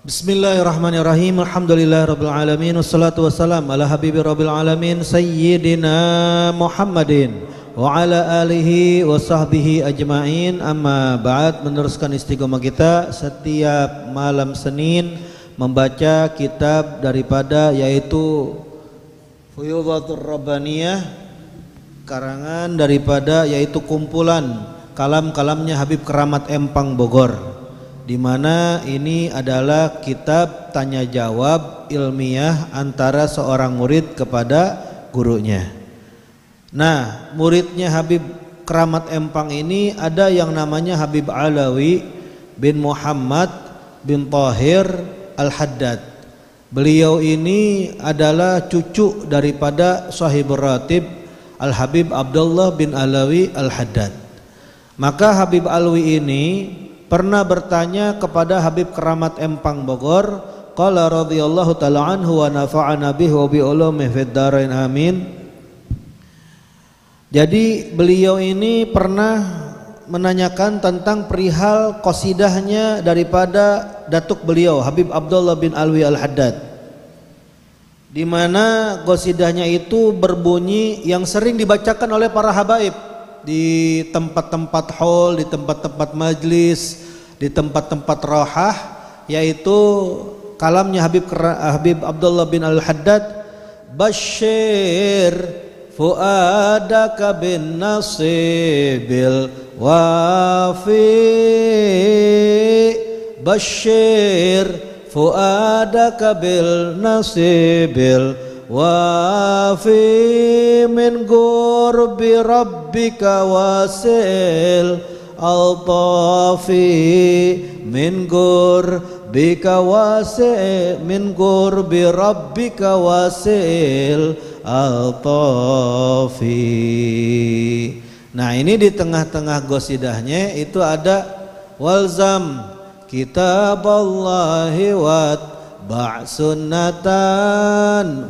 Bismillahirrahmanirrahim. Alhamdulillahirabbil alamin wassalatu wassalam ala habibi rabbil alamin sayyidina Muhammadin wa ala alihi wa sahbihi ajmain. Amma ba'd. Meneruskan istiqomah kita setiap malam Senin membaca kitab daripada yaitu Fuyudhatur Rabbaniyah, karangan daripada yaitu kumpulan kalam-kalamnya Habib Keramat Empang Bogor, di mana ini adalah kitab tanya jawab ilmiah antara seorang murid kepada gurunya. Nah, muridnya Habib Keramat Empang ini ada yang namanya Habib Alawi bin Muhammad bin Thahir Al-Haddad. Beliau ini adalah cucu daripada Sahibur Ratib Al-Habib Abdullah bin Alawi Al-Haddad. Maka Habib Alawi ini pernah bertanya kepada Habib Keramat Empang Bogor, qala radhiyallahu ta'ala anhu wa nafa'ana bihi wa bi ulumihi fid dharain amin. Jadi beliau ini pernah menanyakan tentang perihal qasidahnya daripada datuk beliau Habib Abdullah bin Alwi Al-Haddad, di mana qasidahnya itu berbunyi yang sering dibacakan oleh para habaib di tempat-tempat haul, di tempat-tempat majlis, di tempat-tempat rohah, yaitu kalamnya Habib Abdullah bin Al-Haddad. Bashir fuadaka bin nasibil wafi, Bashir fuadaka bil nasibil wafi min gurbi rabbika wasil al-tafi, min gurbika wasi, min gurbi rabbika wasil al-tafi. Nah, ini di tengah-tengah gosidahnya itu ada walzam kitaballahi wat ba'sunnatan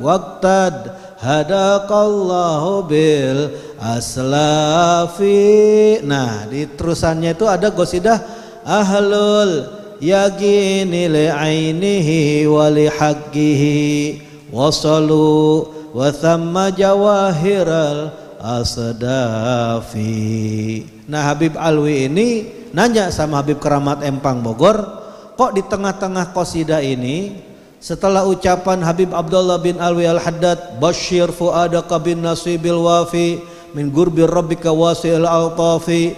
waqtad hadaqallahu bil aslafi. Nah, di terusannya itu ada qasidah ahlul yaqini li ainihi wa li haqqihi wasalu wa thamma jawahiral asdafi. Nah, Habib Alwi ini nanya sama Habib Keramat Empang Bogor, kok di tengah-tengah qasidah ini setelah ucapan Habib Abdullah bin Alwi Al-Haddad, Bashir fuadaka bin nasibil wafi min gurbir rabbika wasil al-tafi,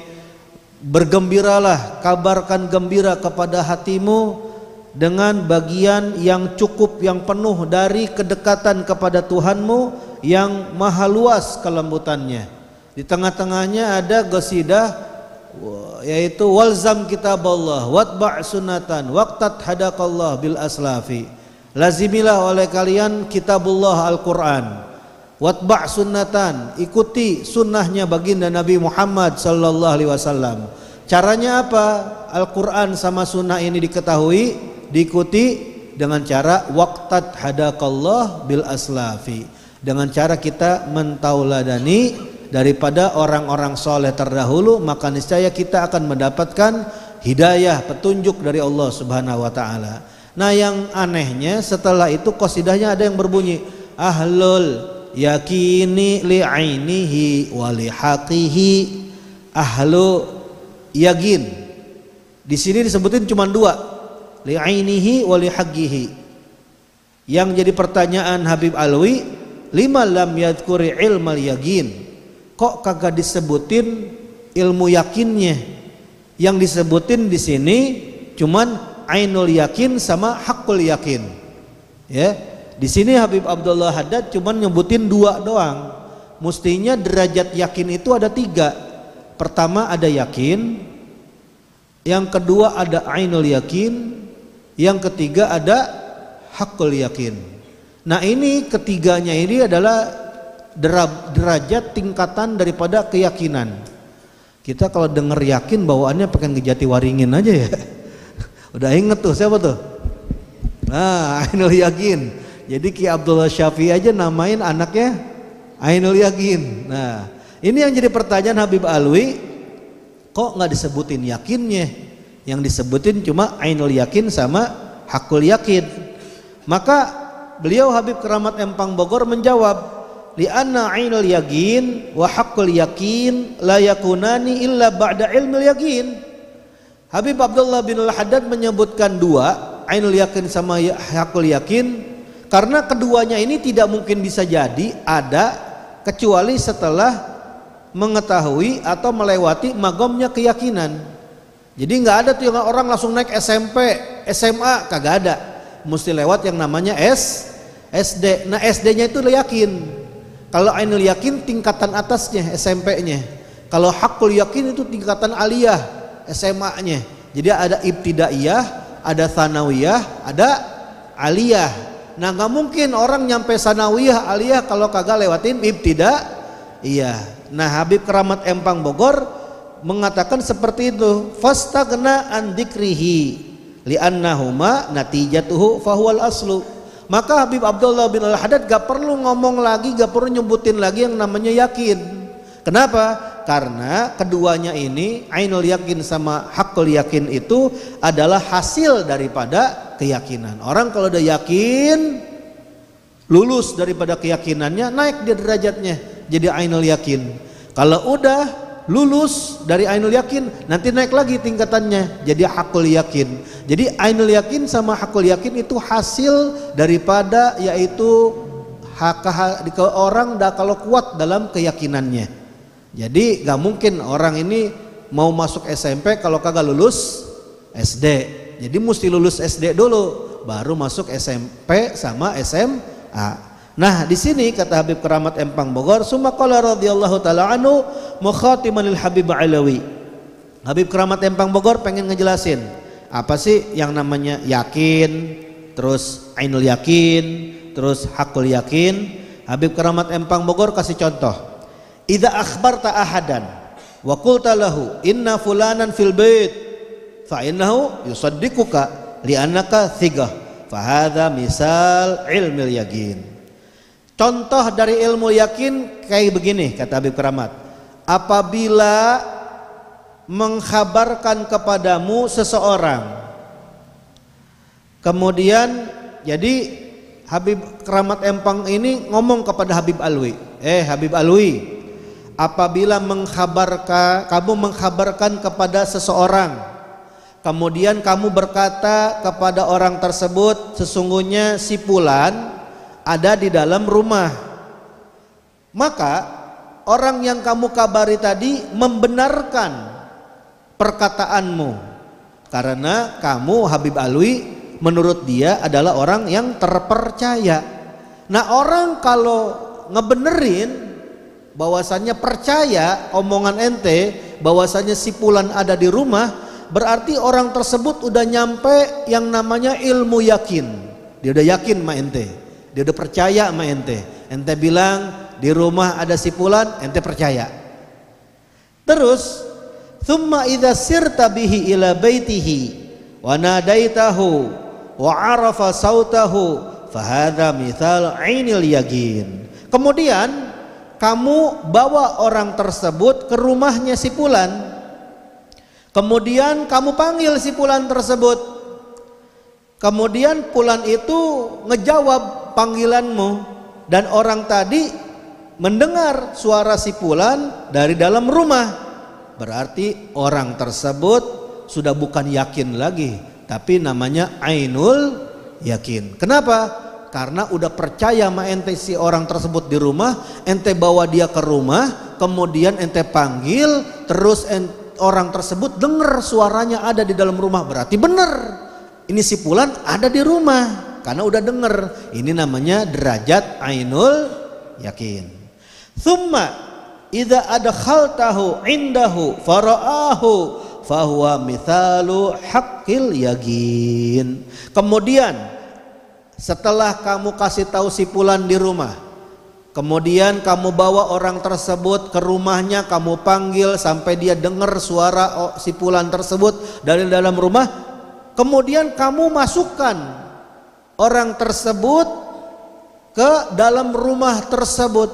bergembiralah, kabarkan gembira kepada hatimu dengan bagian yang cukup, yang penuh dari kedekatan kepada Tuhanmu yang maha luas kelembutannya. Di tengah-tengahnya ada qasidah yaitu walzam kitaballah watba' sunnatan waqtat hadakallah bil aslafi. Lazimilah oleh kalian kitabullah Al-Quran, watba' sunnatan, ikuti sunnahnya baginda Nabi Muhammad sallallahu alaihi wasallam. Caranya apa? Al-Quran sama sunnah ini diketahui, diikuti dengan cara waqtat hadakallah bil aslafi, dengan cara kita mentauladani daripada orang-orang soleh terdahulu, maka niscaya kita akan mendapatkan hidayah, petunjuk dari Allah Subhanahu wa taala. Nah, yang anehnya setelah itu qasidahnya ada yang berbunyi ahlul yakini li ainihi wa li haqihi. Ahlu yakin di sini disebutin cuma dua, li ainihi wa li haqqihi. Yang jadi pertanyaan Habib Alwi, lima lam yadhkuri ilmal yakin, kok kagak disebutin ilmu yakinnya? Yang disebutin di sini cuman ainul yakin sama hakul yakin. Ya, di sini Habib Abdullah Haddad cuman nyebutin dua doang. Mestinya derajat yakin itu ada tiga. Pertama ada yakin, yang kedua ada ainul yakin, yang ketiga ada hakul yakin. Nah, ini ketiganya ini adalah derajat tingkatan daripada keyakinan. Kita kalau dengar yakin bawaannya pengen ke Jatiwaringin aja ya. Udah inget tuh siapa tuh? Nah, ainul yakin. Jadi Ki Abdullah Syafi'i aja namain anaknya ainul yakin. Nah, ini yang jadi pertanyaan Habib Alwi, kok nggak disebutin yakinnya? Yang disebutin cuma ainul yakin sama hakul yakin. Maka beliau Habib Keramat Empang Bogor menjawab, li'anna ainul yakin wa hakul yakin la yakunani illa ba'da ilmil yakin. Habib Abdullah bin Al-Haddad menyebutkan dua, ainul yakin sama hakul yakin, karena keduanya ini tidak mungkin bisa jadi ada kecuali setelah mengetahui atau melewati magomnya keyakinan. Jadi nggak ada tuh yang orang langsung naik SMP, SMA, kagak ada. Mesti lewat yang namanya SD. Nah SD-nya itu yakin. Kalau ainul yakin tingkatan atasnya, SMP-nya. Kalau hakul yakin itu tingkatan aliyah, SMA-nya. Jadi ada ibtidaiyah, ada tsanawiyah, ada aliyah. Nah nggak mungkin orang nyampe tsanawiyah, aliyah kalau kagak lewatin ibtidaiyah. Nah Habib Keramat Empang Bogor mengatakan seperti itu. Fastaghna an dzikrihi li'annahuma natijatuhu fahuwal aslu. Maka Habib Abdullah bin Al-Haddad gak perlu ngomong lagi, gak perlu nyebutin lagi yang namanya yakin. Kenapa? Karena keduanya ini, ainul yakin sama hakul yakin itu adalah hasil daripada keyakinan. Orang kalau udah yakin, lulus daripada keyakinannya, naik dia derajatnya jadi ainul yakin. Kalau udah lulus dari ainul yakin, nanti naik lagi tingkatannya jadi hakul yakin. Jadi ainul yakin sama hakul yakin itu hasil daripada yaitu orang kalau kuat dalam keyakinannya. Jadi gak mungkin orang ini mau masuk SMP kalau kagak lulus SD. Jadi mesti lulus SD dulu baru masuk SMP sama SMA. Nah di sini kata Habib Keramat Empang Bogor, summa qala radhiyallahu taala anhu mukhatiman lil Habib Alawi. Habib Keramat Empang Bogor pengen ngejelasin apa sih yang namanya yakin, terus ainul yakin, terus hakul yakin. Habib Keramat Empang Bogor kasih contoh. Idza akhbarta ahadan wa qulta lahu inna fulanan fil bait fa innahu yusaddiquka li'annaka thiqah fa hadza misal ilmil yakin. Contoh dari ilmu yakin kayak begini kata Habib Keramat. Apabila mengkhabarkan kepadamu seseorang, kemudian jadi Habib Keramat Empang ini ngomong kepada Habib Alwi, Habib Alwi, apabila kamu mengkhabarkan kepada seseorang, kemudian kamu berkata kepada orang tersebut, sesungguhnya si fulan ada di dalam rumah, maka orang yang kamu kabari tadi membenarkan perkataanmu karena kamu Habib Alwi menurut dia adalah orang yang terpercaya. Nah orang kalau ngebenerin bahwasannya percaya omongan ente bahwasannya si fulan ada di rumah, berarti orang tersebut udah nyampe yang namanya ilmu yakin. Dia udah yakin sama ente, dia udah percaya sama ente. Ente bilang di rumah ada si fulan, ente percaya. Terus thumma idza sirta bihi ila baitihi wa nadaitahu wa arafa sautahu fa hadza mithal ainil yaqin. Kemudian kamu bawa orang tersebut ke rumahnya si fulan, kemudian kamu panggil si fulan tersebut, kemudian fulan itu ngejawab panggilanmu, dan orang tadi mendengar suara si fulan dari dalam rumah, berarti orang tersebut sudah bukan yakin lagi, tapi namanya ainul yakin. Kenapa? Karena udah percaya sama ente si orang tersebut di rumah, ente bawa dia ke rumah, kemudian ente panggil, terus orang tersebut dengar suaranya ada di dalam rumah, berarti benar ini si fulan ada di rumah karena udah dengar. Ini namanya derajat ainul yakin. Thumma idza adkhaltahu indahu faraahu fahuwa mithalu haqqil yaqin. Kemudian setelah kamu kasih tahu si fulan di rumah, kemudian kamu bawa orang tersebut ke rumahnya, kamu panggil sampai dia dengar suara si fulan tersebut dari dalam rumah, kemudian kamu masukkan orang tersebut ke dalam rumah tersebut,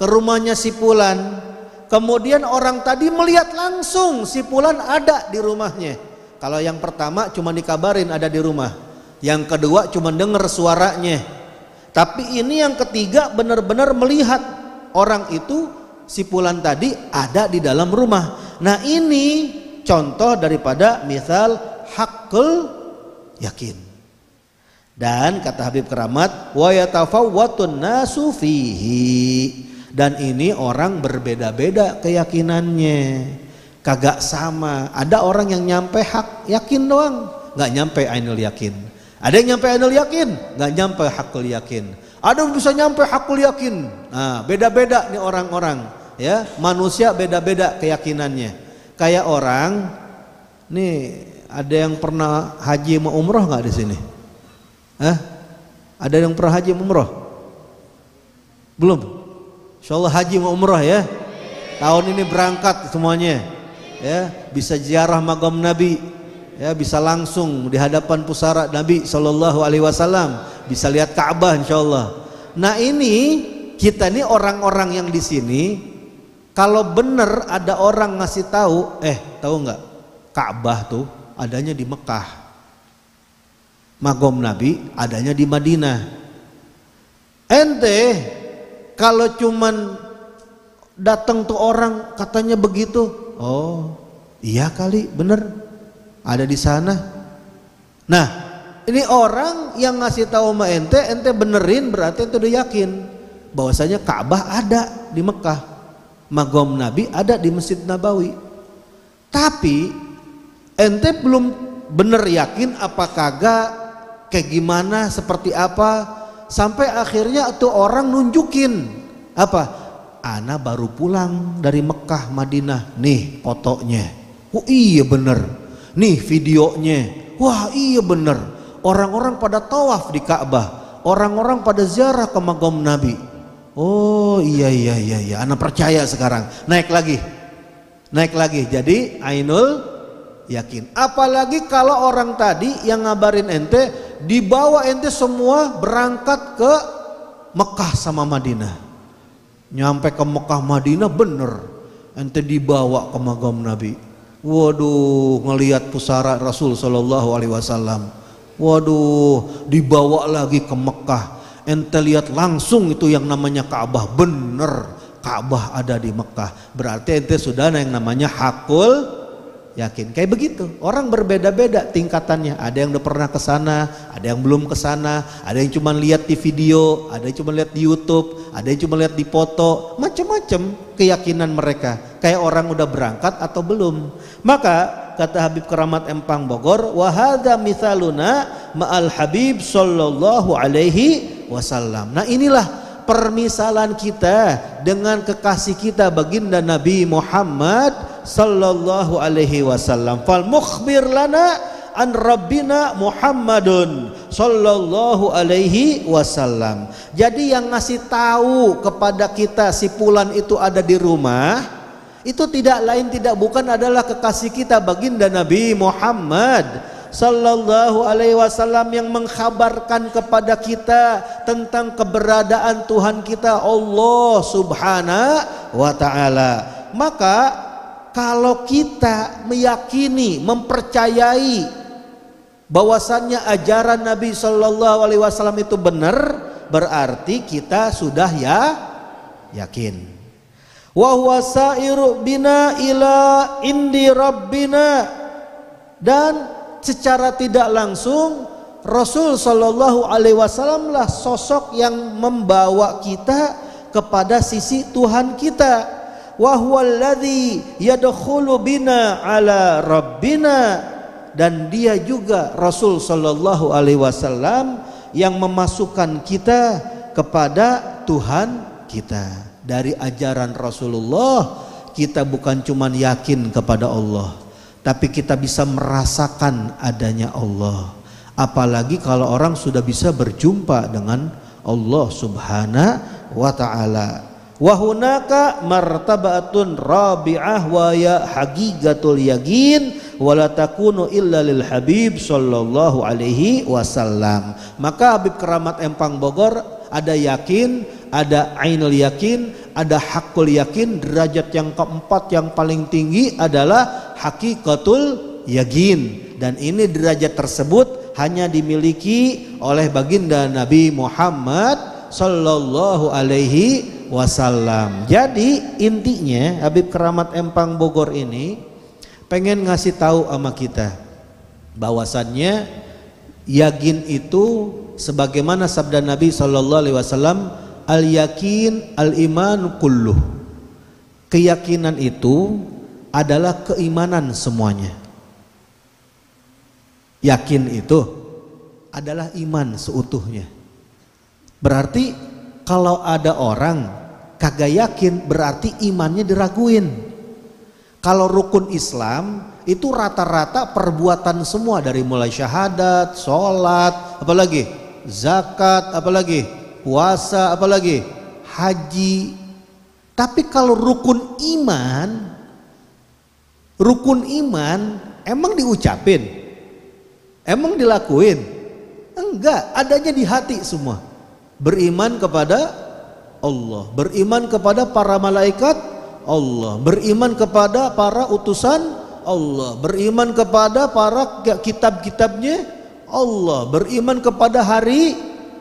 ke rumahnya si fulan. Kemudian orang tadi melihat langsung si fulan ada di rumahnya. Kalau yang pertama cuma dikabarin ada di rumah, Yang kedua cuma dengar suaranya. Tapi ini yang ketiga benar-benar melihat orang itu, si fulan tadi ada di dalam rumah. Nah ini contoh daripada misal haqqul yakin. Dan kata Habib Keramat, wa yatafawwatun nasu fihi. Dan ini orang berbeda-beda keyakinannya, kagak sama. Ada orang yang nyampe hak yakin doang, nggak nyampe ainul yakin. Ada yang nyampe ainul yakin, nggak nyampe hakul yakin. Ada yang bisa nyampe hakul yakin. Nah, beda-beda nih orang-orang, ya. Manusia beda-beda keyakinannya. Kayak orang, nih ada yang pernah haji mau umroh nggak di sini? Ada yang pernah haji mau umroh? Belum? Insyaallah haji mau umroh ya. Tahun ini berangkat semuanya. Ya, bisa ziarah makam Nabi. Ya, bisa langsung di hadapan pusara Nabi sallallahu alaihi wasallam, bisa lihat Ka'bah insyaallah. Nah, ini kita nih orang-orang yang di sini, kalau bener ada orang ngasih tahu, tahu nggak? Ka'bah tuh adanya di Mekah. Makam Nabi adanya di Madinah. Ente kalau cuman datang tuh orang katanya begitu, oh iya kali bener ada di sana. Nah ini orang yang ngasih tahu sama ente benerin, berarti ente udah yakin bahwasanya Ka'bah ada di Mekah, makam Nabi ada di Masjid Nabawi. Tapi ente belum bener yakin apa kagak, kayak gimana, seperti apa. Sampai akhirnya tuh orang nunjukin apa? Ana baru pulang dari Mekah Madinah, nih fotonya. Oh iya bener. Nih videonya. Wah iya bener. Orang-orang pada tawaf di Ka'bah, orang-orang pada ziarah ke makam Nabi. Oh iya. Ana percaya sekarang. Naik lagi. Jadi ainul yakin. Apalagi kalau orang tadi yang ngabarin ente, dibawa ente semua berangkat ke Mekah sama Madinah. Nyampe ke Mekah Madinah bener, ente dibawa ke makam Nabi. Waduh, ngelihat pusara Rasul sallallahu alaihi wasallam. Waduh, dibawa lagi ke Mekah. Ente lihat langsung itu yang namanya Ka'bah, bener Ka'bah ada di Mekah. Berarti ente sudah ada yang namanya hakul yakin. Kayak begitu. Orang berbeda-beda tingkatannya. Ada yang udah pernah ke sana, ada yang belum ke sana, ada yang cuma lihat di video, ada yang cuma lihat di YouTube, ada yang cuma lihat di foto, macam-macam keyakinan mereka. Kayak orang udah berangkat atau belum. Maka kata Habib Keramat Empang Bogor, wa hadza mithaluna ma'al Habib sallallahu alaihi wasallam. Nah, inilah permisalan kita dengan kekasih kita baginda Nabi Muhammad sallallahu alaihi wasallam. Fal mukhbir lana an rabbina Muhammadun sallallahu alaihi wasallam. Jadi yang ngasih tahu kepada kita si fulan itu ada di rumah, itu tidak lain tidak bukan adalah kekasih kita baginda Nabi Muhammad sallallahu alaihi wasallam, yang mengkhabarkan kepada kita tentang keberadaan Tuhan kita Allah subhanahu wa ta'ala. Maka kalau kita meyakini, mempercayai bahwasannya ajaran Nabi sallallahu alaihi wasallam itu benar, berarti kita sudah yakin. Wa huwa sa'iru bina ila indi rabbina. Dan secara tidak langsung Rasul sallallahu alaihi wasallam lah sosok yang membawa kita kepada sisi Tuhan kita. Wa huwallazi yadkhulu bina ala rabbina. Dan dia juga Rasul sallallahu alaihi wasallam yang memasukkan kita kepada Tuhan kita. Dari ajaran Rasulullah kita bukan cuma yakin kepada Allah, tapi kita bisa merasakan adanya Allah. Apalagi kalau orang sudah bisa berjumpa dengan Allah subhanahu wa ta'ala. Wa hunaka martabatun rabi'ah wa ya haqiqatul yaqin wa la takunu illa lil habib sallallahu alaihi wasallam. Maka Habib Keramat Empang Bogor ada yakin, ada ainul yakin, ada hakul yakin. Derajat yang keempat yang paling tinggi adalah hakikatul yakin. Dan ini derajat tersebut hanya dimiliki oleh baginda Nabi Muhammad sallallahu alaihi wasallam. Jadi intinya Habib Keramat Empang Bogor ini pengen ngasih tahu sama kita bahwasannya yakin itu sebagaimana sabda Nabi sallallahu alaihi wasallam, al yakin al iman kulluh. Keyakinan itu adalah keimanan semuanya. Yakin itu adalah iman seutuhnya. Berarti kalau ada orang kagak yakin berarti imannya diraguin. Kalau rukun Islam itu rata-rata perbuatan semua, dari mulai syahadat, sholat, apalagi zakat, apalagi puasa, apalagi haji. Tapi kalau rukun iman emang diucapin? Emang dilakuin? Enggak, adanya di hati semua. Beriman kepada Allah, beriman kepada para malaikat Allah, beriman kepada para utusan Allah, beriman kepada para kitab-kitabnya Allah, beriman kepada hari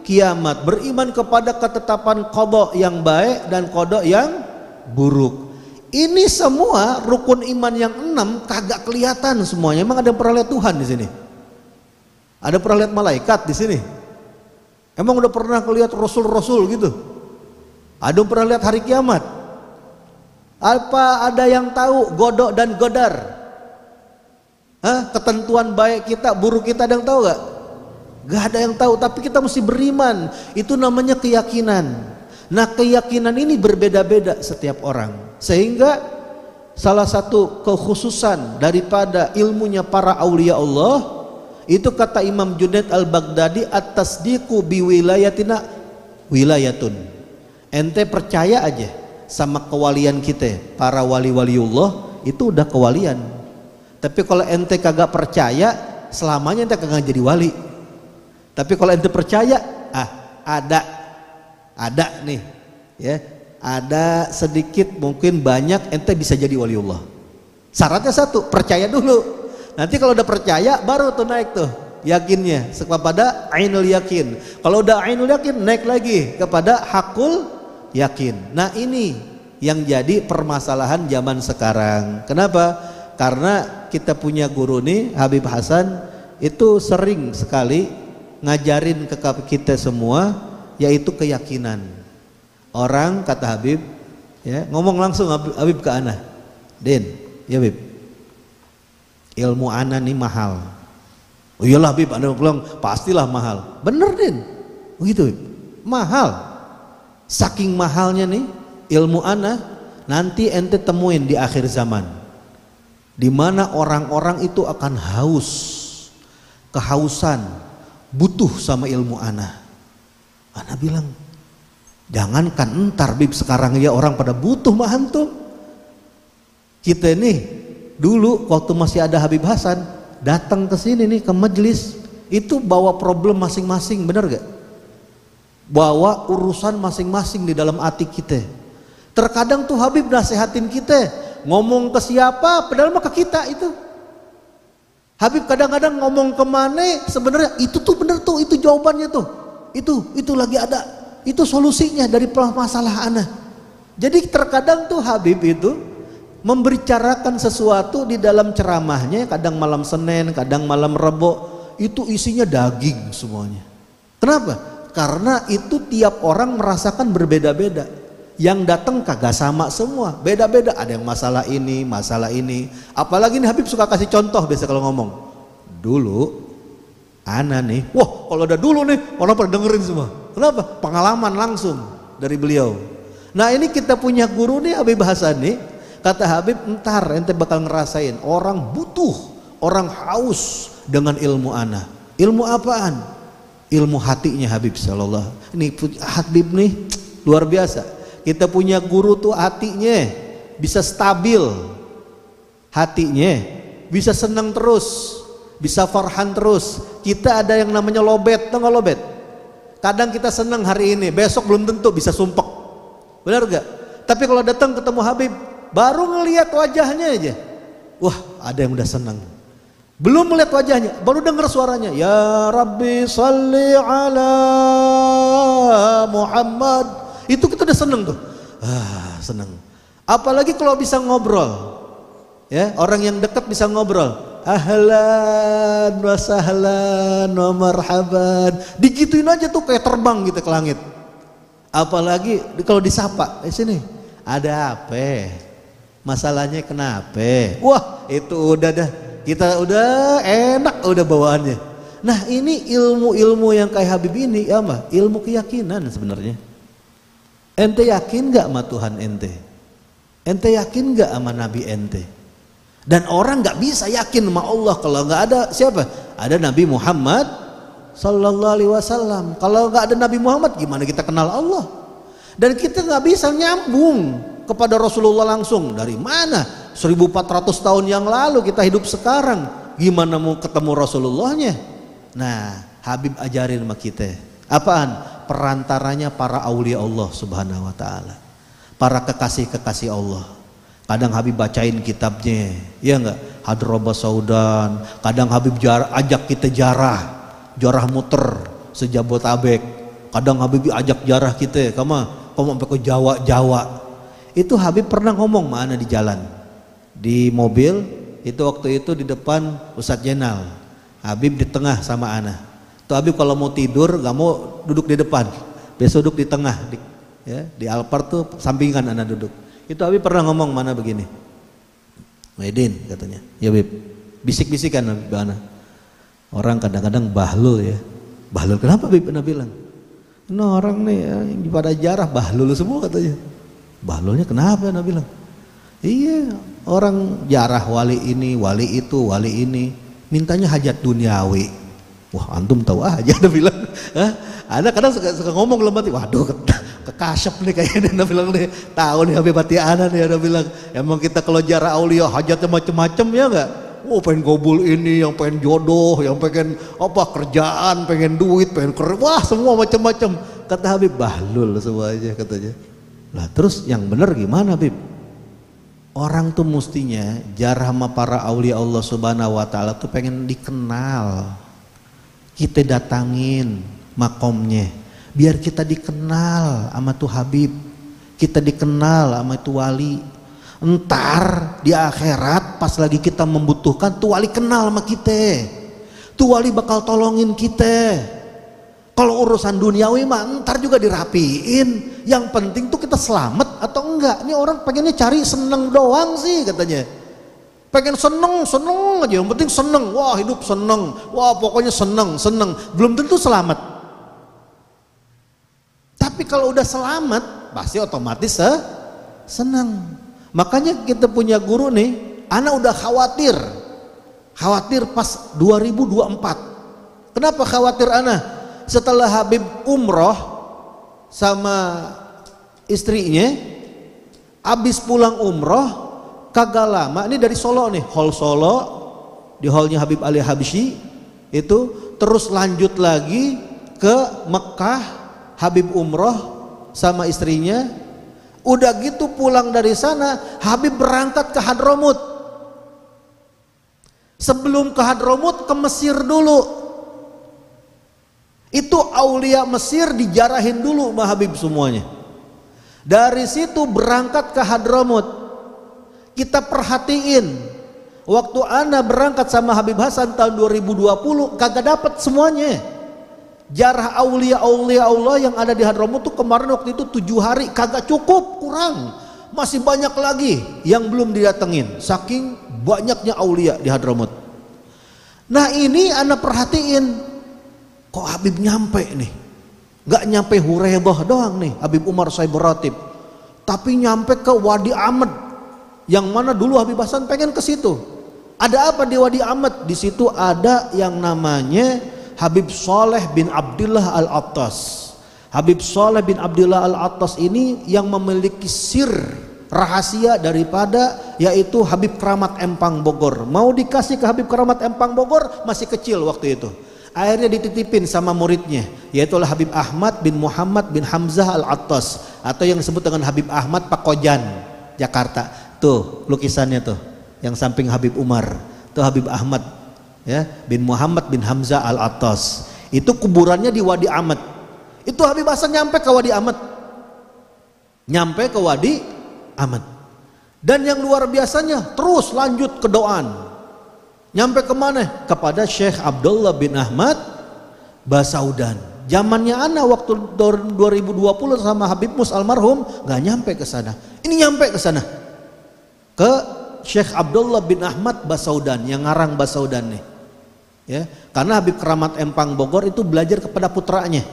kiamat, beriman kepada ketetapan qada yang baik dan qada yang buruk. Ini semua rukun iman yang 6 kagak kelihatan semuanya. Emang ada yang pernah lihat Tuhan di sini? Ada pernah lihat malaikat di sini? Emang udah pernah lihat rasul-rasul gitu? Ada yang pernah lihat hari kiamat? Apa ada yang tahu godok dan godar? Ketentuan baik kita, buruk kita, ada yang tahu gak? Gak ada yang tahu, tapi kita mesti beriman. Itu namanya keyakinan. Nah, keyakinan ini berbeda-beda setiap orang. Sehingga salah satu kekhususan daripada ilmunya para aulia Allah, itu kata Imam Junaid al-Baghdadi, at-tasdiqu biwilayatina wilayatun. Ente percaya aja sama kewalian kita, para wali-waliullah itu udah kewalian. Tapi kalau ente kagak percaya, selamanya ente kagak jadi wali. Tapi kalau ente percaya, ada nih ya, ada sedikit mungkin banyak ente bisa jadi waliullah. Syaratnya satu, percaya dulu. Nanti kalau udah percaya baru tuh naik tuh yakinnya kepada ainul yakin. Kalau udah ainul yakin naik lagi kepada hakul yakin. Nah, ini yang jadi permasalahan zaman sekarang. Kenapa? Karena kita punya guru nih, Habib Hasan, itu sering sekali ngajarin ke kita semua yaitu keyakinan. Orang kata Habib ya, ngomong langsung Habib ke ana, "Din, ya Habib, ilmu ana nih mahal." "Oh iyalah Habib," anda bilang, "pastilah mahal." "Bener Din." Begitu, mahal. Saking mahalnya nih ilmu ana, nanti ente temuin di akhir zaman, di mana orang-orang itu akan haus, kehausan, butuh sama ilmu ana. Ana bilang, jangankan entar Bib, sekarang ya orang pada butuh mah antum. Kita nih dulu waktu masih ada Habib Hasan datang ke sini nih ke majelis, itu bawa problem masing-masing, bener gak? Bawa urusan masing-masing di dalam hati kita. Terkadang tuh Habib nasihatin kita, ngomong ke siapa padahal mah ke kita itu. Habib kadang-kadang ngomong kemana sebenarnya itu tuh bener tuh, itu jawabannya tuh, itu lagi ada, itu solusinya dari masalah ana. Jadi terkadang tuh Habib itu membicarakan sesuatu di dalam ceramahnya, kadang malam Senin, kadang malam Rebo, itu isinya daging semuanya. Kenapa? Karena itu tiap orang merasakan berbeda-beda. Yang datang kagak sama semua, beda-beda. Ada yang masalah ini. Apalagi nih Habib suka kasih contoh biasa kalau ngomong. Dulu ana nih, wah kalau udah dulu nih orang pada dengerin semua. Kenapa? Pengalaman langsung dari beliau. Nah, ini kita punya guru nih Habib Hasan nih. Kata Habib, entar ente bakal ngerasain orang butuh, orang haus dengan ilmu ana. Ilmu apaan? Ilmu hatinya Habib sallallahu. Ini Habib nih luar biasa. Kita punya guru tuh hatinya bisa stabil, hatinya bisa senang terus, bisa farhan terus. Kita ada yang namanya lobet, tau gak lobet? Kadang kita senang hari ini, besok belum tentu bisa sumpek, benar gak? Tapi kalau datang ketemu Habib, baru ngelihat wajahnya aja, wah ada yang udah senang, Belum melihat wajahnya, baru dengar suaranya. Ya Rabbi salli ala Muhammad. Itu kita udah seneng tuh. Seneng. Apalagi kalau bisa ngobrol. Ya, orang yang dekat bisa ngobrol. Ahlan wa sahlan wa marhaban. Digituin aja tuh kayak terbang gitu ke langit. Apalagi kalau disapa, sini. Ada apa? Masalahnya kenapa? Wah, itu udah dah. Kita udah enak udah bawaannya. Nah, ini ilmu-ilmu yang kayak Habib ini apa? Ilmu keyakinan sebenarnya. Ente yakin gak sama Tuhan ente? Ente yakin gak sama Nabi ente? Dan orang gak bisa yakin sama Allah kalau gak ada siapa? Ada Nabi Muhammad Sallallahu Alaihi Wasallam. Kalau gak ada Nabi Muhammad, gimana kita kenal Allah? Dan kita gak bisa nyambung kepada Rasulullah langsung. Dari mana? 1400 tahun yang lalu kita hidup sekarang. Gimana mau ketemu Rasulullahnya? Nah, Habib ajarin sama kita. Apaan? Perantaranya para aulia Allah subhanahu wa ta'ala. Para kekasih-kekasih Allah. Kadang Habib bacain kitabnya. Ya enggak? Hadrobah Saudan. Kadang Habib ajak kita jarah muter sejabotabek. Kadang Habib ajak jarah kita. Kamu sampai ke Jawa. Itu Habib pernah ngomong mana di jalan. Di mobil itu waktu itu di depan Ustadz Jenal, Habib di tengah sama Ana. Tuh Habib kalau mau tidur gak mau duduk di depan, besok duduk di tengah, di Alphard tuh sampingan Ana duduk. Itu Habib pernah ngomong mana begini, Maidin katanya, ya Habib, bisik-bisikan Habib Ana. Orang kadang-kadang bahlul ya, bahlul kenapa Habib Ana bilang? Nah orang nih yang pada jarah bahlul semua katanya. Bahlulnya kenapa Ana bilang? Iya, orang jarah wali ini, wali itu, wali ini, mintanya hajat duniawi. Wah, antum tahu aja, Anda bilang. Ada kadang suka ngomong dalam hati, waduh, kekasyaf nih kayaknya, Anda bilang nih, tahu nih Habib hati Ana nih, Anda bilang. Emang kita kalau jarah aulia hajatnya macam-macam ya enggak? Oh, pengen gobul ini, yang pengen jodoh, yang pengen apa kerjaan, pengen duit, pengen wah semua macam-macam. Kata Habib, bahlul semua aja katanya. Lah terus yang benar gimana Habib? Orang tuh mestinya jarah sama para aulia Allah subhanahu wa ta'ala tuh pengen dikenal. Kita datangin makomnya biar kita dikenal sama tuh Habib, kita dikenal sama itu wali. Entar di akhirat pas lagi kita membutuhkan tuh wali kenal sama kita, tuh wali bakal tolongin kita. Kalau urusan duniawi mah entar juga dirapiin. Yang penting tuh kita selamat atau enggak. Ini orang pengennya cari seneng doang sih katanya. Pengen seneng aja. Yang penting seneng. Wah hidup seneng. Wah pokoknya seneng. Belum tentu selamat. Tapi kalau udah selamat pasti otomatis seneng. Makanya kita punya guru nih. Ana udah khawatir pas 2024. Kenapa khawatir Ana? Setelah Habib umroh sama istrinya, habis pulang umroh kagak lama, ini dari Solo nih, hall Solo, di hallnya Habib Ali Habsyi itu, terus lanjut lagi ke Mekah, Habib umroh sama istrinya. Udah gitu pulang dari sana, Habib berangkat ke Hadramut. Sebelum ke Hadramut ke Mesir dulu. Itu aulia Mesir dijarahin dulu sama Habib semuanya. Dari situ berangkat ke Hadramut. Kita perhatiin, waktu Ana berangkat sama Habib Hasan tahun 2020 kagak dapat semuanya. Jarah aulia Allah yang ada di Hadramut tuh kemarin waktu itu 7 hari kagak cukup, kurang. Masih banyak lagi yang belum didatengin. Saking banyaknya aulia di Hadramut. Nah ini Ana perhatiin. Kok Habib nyampe nih, gak nyampe Hurebah doang nih Habib Umar Saibur Ratib, tapi nyampe ke Wadi Ahmad, yang mana dulu Habib Hasan pengen ke situ. Ada apa di Wadi Ahmad? Di situ ada yang namanya Habib Saleh bin Abdillah Al-Attas. Habib Saleh bin Abdillah Al-Attas ini yang memiliki sir rahasia daripada yaitu Habib Keramat Empang Bogor. Mau dikasih ke Habib Keramat Empang Bogor masih kecil waktu itu. Akhirnya dititipin sama muridnya, yaitu Habib Ahmad bin Muhammad bin Hamzah Al-Attas, atau yang disebut dengan Habib Ahmad Pakojan, Jakarta. Tuh lukisannya tuh, yang samping Habib Umar. Tuh Habib Ahmad ya, bin Muhammad bin Hamzah Al-Attas. Itu kuburannya di Wadi Ahmad. Itu Habib Hasan nyampe ke Wadi Ahmad. Nyampe ke Wadi Ahmad. Dan yang luar biasanya terus lanjut ke Doan. Nyampe kemana? Kepada Syekh Abdullah bin Ahmad Basaudan. Zamannya ana waktu 2020 sama Habib Mus almarhum nggak nyampe ke sana. Ini nyampe ke sana. Ke Syekh Abdullah bin Ahmad Basaudan yang ngarang Basaudan nih. Ya, karena Habib Keramat Empang Bogor itu belajar kepada putranya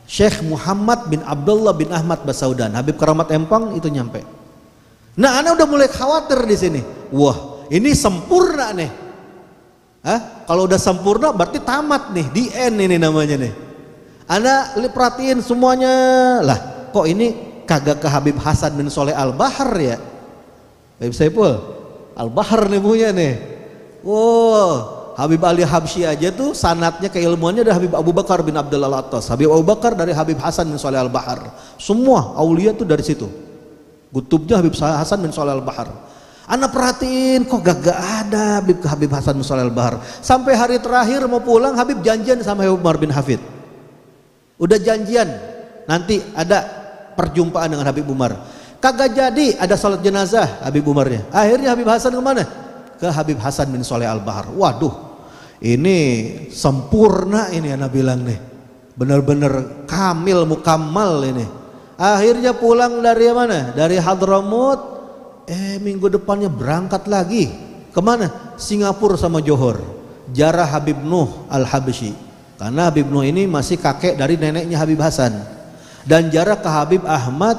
Syekh Muhammad bin Abdullah bin Ahmad Basaudan. Habib Keramat Empang itu nyampe. Nah, ana udah mulai khawatir di sini. Wah, ini sempurna nih. Hah? Kalau udah sempurna berarti tamat nih, di end ini namanya nih. Ana perhatiin semuanya lah. Kok ini kagak ke Habib Hasan bin Soleh Al-Bahar ya? Habib Saiful Al-Bahar nih punya nih. Wow, Habib Ali Habsyi aja tuh sanatnya keilmuannya dari Habib Abu Bakar bin Abdullah Al-Attas. Habib Abu Bakar dari Habib Hasan bin Soleh Al-Bahar. Semua aulia tuh dari situ. Kutubnya Habib Hasan bin Soleh Al-Bahar. Ana perhatiin kok gak ada Habib Hasan bin Soleh Al-Bahar. Sampai hari terakhir mau pulang Habib janjian sama Habib Umar bin Hafid. Udah janjian nanti ada perjumpaan dengan Habib Umar. Kagak jadi, ada salat jenazah Habib Umarnya. Akhirnya Habib Hasan kemana? Ke Habib Hasan bin Soleh Al-Bahar. Waduh, ini sempurna ini anak bilang nih. Benar-benar kamil mukammal ini. Akhirnya pulang dari mana? Dari Hadramut. Minggu depannya berangkat lagi. Kemana? Singapura sama Johor. Jarah Habib Nuh Al-Habsyi. Karena Habib Nuh ini masih kakek dari neneknya Habib Hasan. Dan jarak ke Habib Ahmad,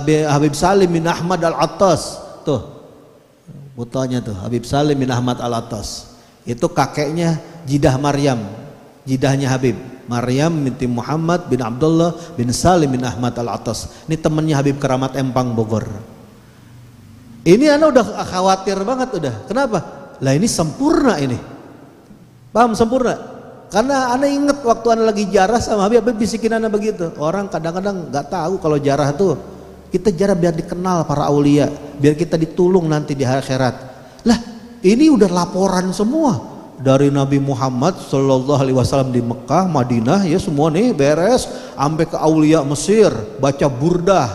Habib Salim bin Ahmad Al-Attas. Tuh, fotonya tuh, Habib Salim bin Ahmad Al-Attas. Itu kakeknya Jidah Maryam, jidahnya Habib. Maryam binti Muhammad bin Abdullah bin Salim bin Ahmad Al-Attas. Ini temannya Habib Keramat Empang Bogor. Ini anak udah khawatir banget udah. Kenapa? Lah ini sempurna ini. Paham sempurna? Karena ana inget waktu ana lagi jarah sama Habib bisikin ana begitu. Orang kadang-kadang nggak tahu kalau jarah tuh kita jarah biar dikenal para aulia, biar kita ditulung nanti di akhirat. Lah, ini udah laporan semua dari Nabi Muhammad Shallallahu Alaihi Wasallam di Mekah, Madinah, ya semua nih beres, sampai ke aulia Mesir, baca burdah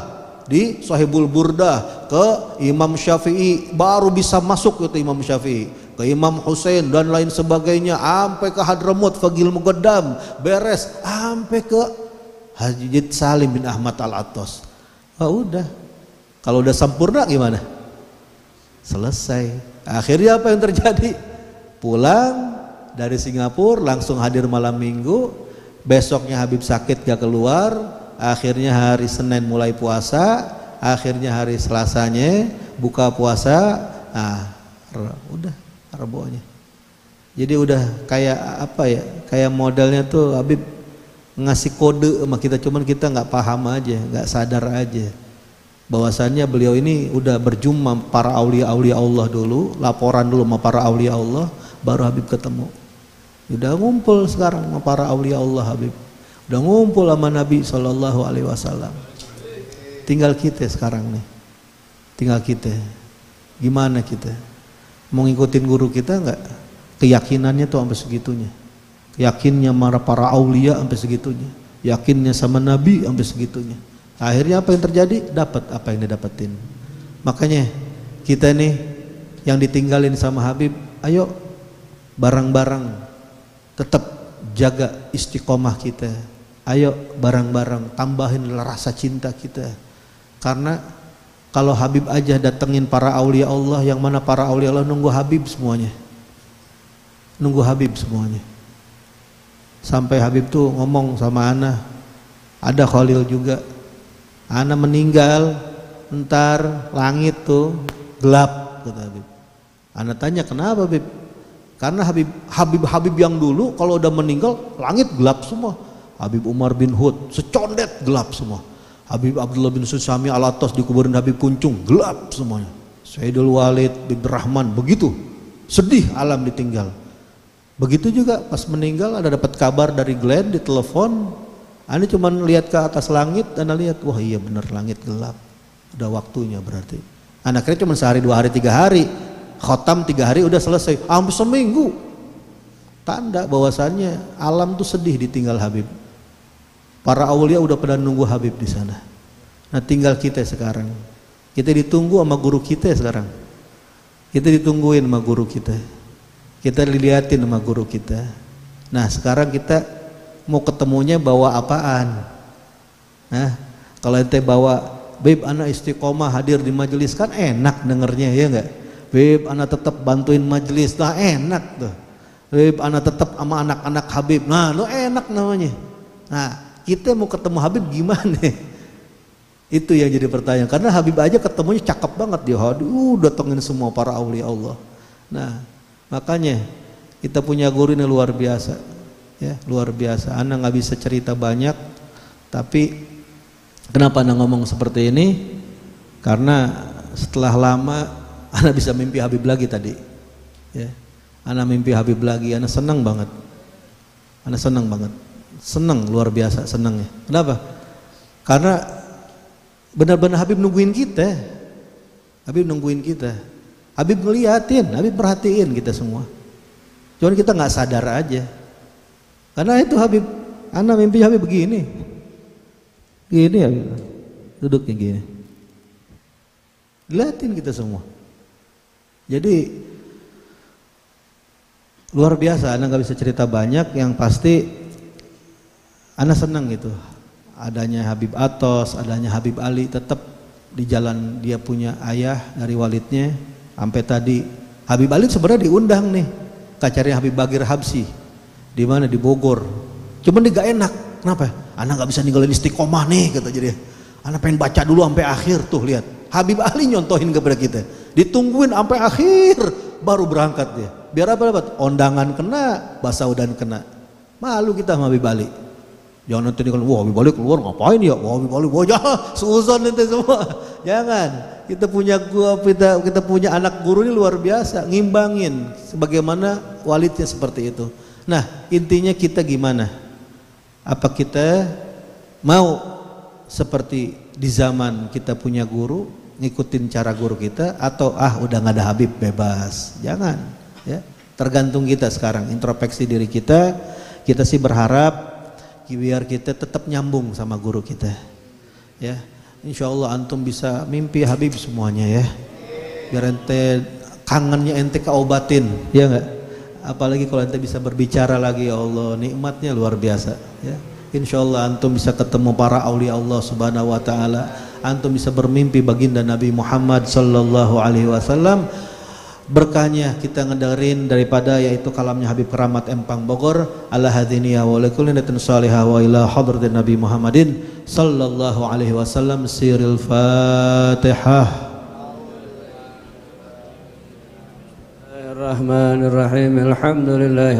di Sahibul Burdah ke Imam Syafi'i, baru bisa masuk itu Imam Syafi'i. Ke Imam Hussein dan lain sebagainya, sampai ke Hadramut Fagil Mugaddam beres, sampai ke Haji Salim bin Ahmad Al-Attas. Udah, kalau udah sempurna gimana? Selesai. Akhirnya apa yang terjadi? Pulang dari Singapura langsung hadir malam minggu. Besoknya Habib sakit gak keluar. Akhirnya hari Senin mulai puasa. Akhirnya hari Selasanya buka puasa. Nah, udah Rebonya. Jadi udah kayak apa ya? Kayak modelnya tuh Habib ngasih kode sama kita, cuman kita nggak paham aja, nggak sadar aja. Bahwasannya beliau ini udah berjumpa para aulia-aulia Allah dulu, laporan dulu sama para aulia Allah, baru Habib ketemu. Udah ngumpul sekarang sama para aulia Allah Habib. Udah ngumpul sama Nabi Shallallahu Alaihi Wasallam. Tinggal kita sekarang nih. Tinggal kita. Gimana kita? Mau ngikutin guru kita nggak? Keyakinannya tuh sampai segitunya. Yakinnya para aulia sampai segitunya. Yakinnya sama Nabi sampai segitunya. Akhirnya apa yang terjadi? Dapat apa yang didapetin. Makanya kita nih yang ditinggalin sama Habib, ayo bareng-bareng tetap jaga istiqomah kita. Ayo bareng-bareng tambahin rasa cinta kita. Karena kalau Habib aja datengin para aulia Allah, yang mana para aulia Allah nunggu Habib semuanya. Nunggu Habib semuanya. Sampai Habib tuh ngomong sama ana, ada Khalil juga. Ana meninggal, ntar langit tuh gelap, kata Habib. Ana tanya kenapa Habib? Karena Habib yang dulu kalau udah meninggal langit gelap semua. Habib Umar bin Hud secondet gelap semua. Habib Abdullah bin Susami Al-Attas dikuburin Habib Kuncung gelap semuanya. Sayyidul Walid bin Rahman begitu sedih alam ditinggal. Begitu juga pas meninggal ada dapat kabar dari Glenn di telepon. Ana cuma lihat ke atas langit, ana lihat wah iya bener langit gelap. Udah waktunya berarti. Ana kira cuma sehari 2 hari 3 hari. Khotam 3 hari udah selesai. Hampir seminggu. tanda bahwasannya alam tuh sedih ditinggal Habib. Para aulia udah pada nunggu Habib di sana. Nah tinggal kita sekarang. Kita ditunggu sama guru kita sekarang. Kita ditungguin sama guru kita. Kita dilihatin sama guru kita. Nah sekarang kita mau ketemunya bawa apaan? Nah kalau ente bawa, Beb anak istiqomah hadir di majelis, kan enak dengernya ya enggak? Beb anak tetap bantuin majelis, nah enak tuh. Beb anak tetap sama anak-anak Habib, nah lo enak namanya. Nah kita mau ketemu Habib gimana? Itu yang jadi pertanyaan. Karena Habib aja ketemunya cakep banget dia. Datengin semua para aulia Allah. Nah, makanya kita punya guru ini luar biasa. Ya, luar biasa. Ana nggak bisa cerita banyak, tapi kenapa Ana ngomong seperti ini? Karena setelah lama Ana bisa mimpi Habib lagi tadi. Ya. Ana mimpi Habib lagi, Ana senang banget. Ana senang banget. Senang luar biasa senangnya. Kenapa? Karena benar-benar Habib nungguin kita. Habib nungguin kita. Habib ngeliatin, Habib perhatiin kita semua. Cuman kita nggak sadar aja. Karena itu Habib, anak mimpi Habib begini. Gini ya, duduknya gini. Liatin kita semua. Jadi luar biasa, anak nggak bisa cerita banyak. Yang pasti anak senang gitu. Adanya Habib Atos, adanya Habib Ali, tetap di jalan dia punya ayah dari walidnya. Sampai tadi Habib Ali sebenarnya diundang nih ke acaranya Habib Bagir Habsyi. Di mana? Di Bogor. Cuman dia gak enak. Kenapa? Anak gak bisa ninggalin istiqomah nih kata jadi. Anak pengen baca dulu sampai akhir tuh, lihat. Habib Ali nyontohin kepada kita. Ditungguin sampai akhir baru berangkat dia. Biar apa? Ondangan kena, basaudan kena. Malu kita sama Habib Ali. Jangan nanti nih, wah Habib Ali keluar ngapain ya? Wah Habib Ali, wah jangan, seuzon nanti semua. Jangan. Kita punya anak guru ini luar biasa, ngimbangin sebagaimana walidnya seperti itu. Nah, intinya kita gimana? Apa kita mau seperti di zaman kita punya guru, ngikutin cara guru kita, atau udah nggak ada Habib, bebas? Jangan, ya. Tergantung kita sekarang, introspeksi diri kita. Kita sih berharap biar kita tetap nyambung sama guru kita, ya. Insya Allah antum bisa mimpi Habib semuanya ya. Biar ente kangennya ente keobatin, ya enggak? Apalagi kalau ente bisa berbicara lagi, ya Allah, nikmatnya luar biasa, ya. Insya Allah antum bisa ketemu para aulia Allah Subhanahu Wa Taala. Antum bisa bermimpi baginda Nabi Muhammad Sallallahu Alaihi Wasallam. Berkahnya kita ngedengerin daripada yaitu kalamnya Habib Keramat Empang Bogor. Ala hadiniya wa lakullinatin salihah wa ila hadratin Nabi Muhammadin sallallahu alaihi wasallam. Siril Fatihah. Bismillahirrahmanirrahim. Alhamdulillah.